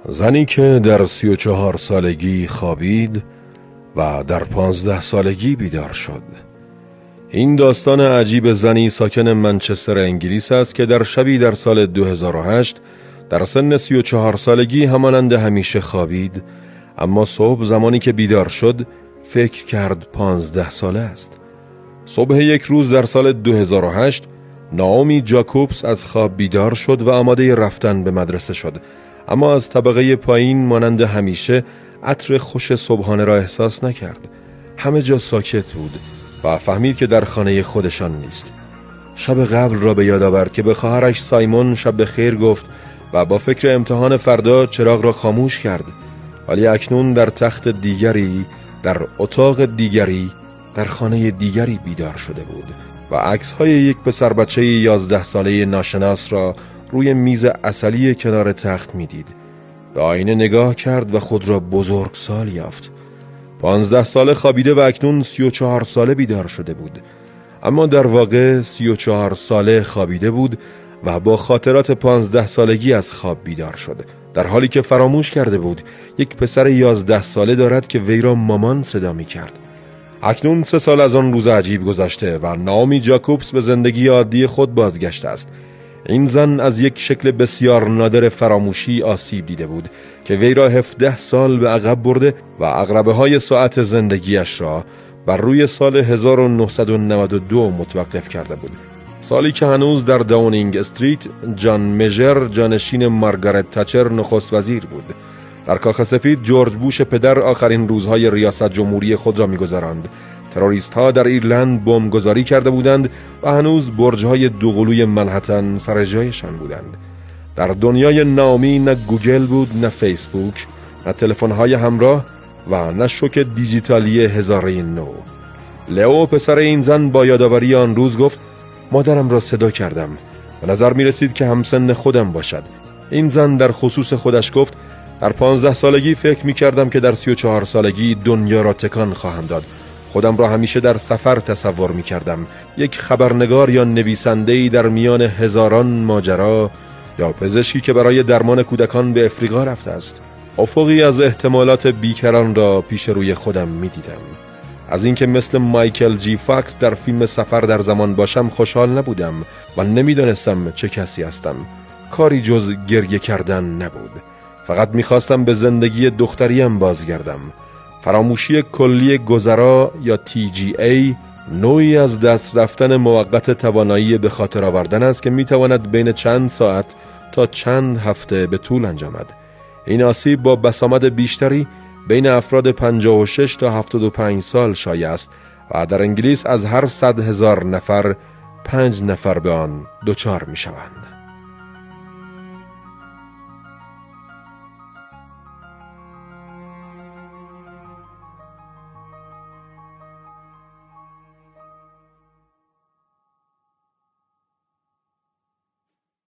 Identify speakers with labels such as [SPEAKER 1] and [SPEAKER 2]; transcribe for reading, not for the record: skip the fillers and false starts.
[SPEAKER 1] زنی که در 34 سالگی خوابید و در 15 سالگی بیدار شد. این داستان عجیب زنی ساکن منچستر انگلیس است که در شبی در سال 2008 در سن 34 سالگی همانند همیشه خوابید، اما صبح زمانی که بیدار شد فکر کرد 15 ساله است. صبح یک روز در سال 2008 نائومی جاکوبس از خواب بیدار شد و آماده رفتن به مدرسه شد، اما از طبقه پایین مانند همیشه عطر خوش صبحانه را احساس نکرد. همه جا ساکت بود و فهمید که در خانه خودشان نیست. شب قبل را به یاد آورد که به خواهرش سایمون شب بخیر گفت و با فکر امتحان فردا چراغ را خاموش کرد، ولی اکنون در تخت دیگری، در اتاق دیگری، در خانه دیگری بیدار شده بود و عکس‌های یک پسر بچه 11 ساله ناشناس را روی میز عسلی کنار تخت میدید. به آینه نگاه کرد و خود را بزرگسال یافت. 15 ساله خوابیده و اکنون 34 ساله بیدار شده بود، اما در واقع 34 ساله خوابیده بود و با خاطرات 15 سالگی از خواب بیدار شد، در حالی که فراموش کرده بود یک پسر 11 ساله دارد که وی را مامان صدا می کرد. اکنون 3 سال از آن روز عجیب گذشته و نائومی جاکوبس به زندگی عادی خود بازگشته است. این زن از یک شکل بسیار نادر فراموشی آسیب دیده بود که وی را 17 سال به عقب برده و عقربه های ساعت زندگیش را بر روی سال 1992 متوقف کرده بود، سالی که هنوز در داونینگ استریت جان مژر جانشین مارگارت تچر نخست وزیر بود. در کاخ سفید جورج بوش پدر آخرین روزهای ریاست جمهوری خود را می‌گذراند. تروریست ها در ایرلند بمبگذاری کرده بودند و هنوز برج‌های دوقلوی منهتن سر جایشان بودند. در دنیای نائومی نه گوگل بود، نه فیسبوک، نه تلفن‌های همراه و نه شوک دیجیتالی هزاره نو. لئو پسر این زن با یادآوری آن روز گفت: مادرم را صدا کردم، به نظر می رسید که همسن خودم باشد. این زن در خصوص خودش گفت: در 15 سالگی فکر می کردم که در 34 سالگی دنیا را تکان خواهم داد. خودم را همیشه در سفر تصور می کردم، یک خبرنگار یا نویسنده‌ای در میان هزاران ماجرا، یا پزشکی که برای درمان کودکان به افریقا رفته است. افقی از احتمالات بیکران را پیش روی خودم می دیدم. از اینکه مثل مایکل جی فاکس در فیلم سفر در زمان باشم خوشحال نبودم و نمیدانستم چه کسی هستم. کاری جز گریه کردن نبود. فقط میخواستم به زندگی دختریم بازگردم. فراموشی کلی گذرا یا TGA نوعی از دست رفتن موقت توانایی به خاطر آوردن است که میتواند بین چند ساعت تا چند هفته به طول انجامد. این آسیب با بسامد بیشتری بین افراد 56 تا 75 سال شایع است و در انگلیس از هر 100,000 نفر 5 نفر به آن دچار می شوند.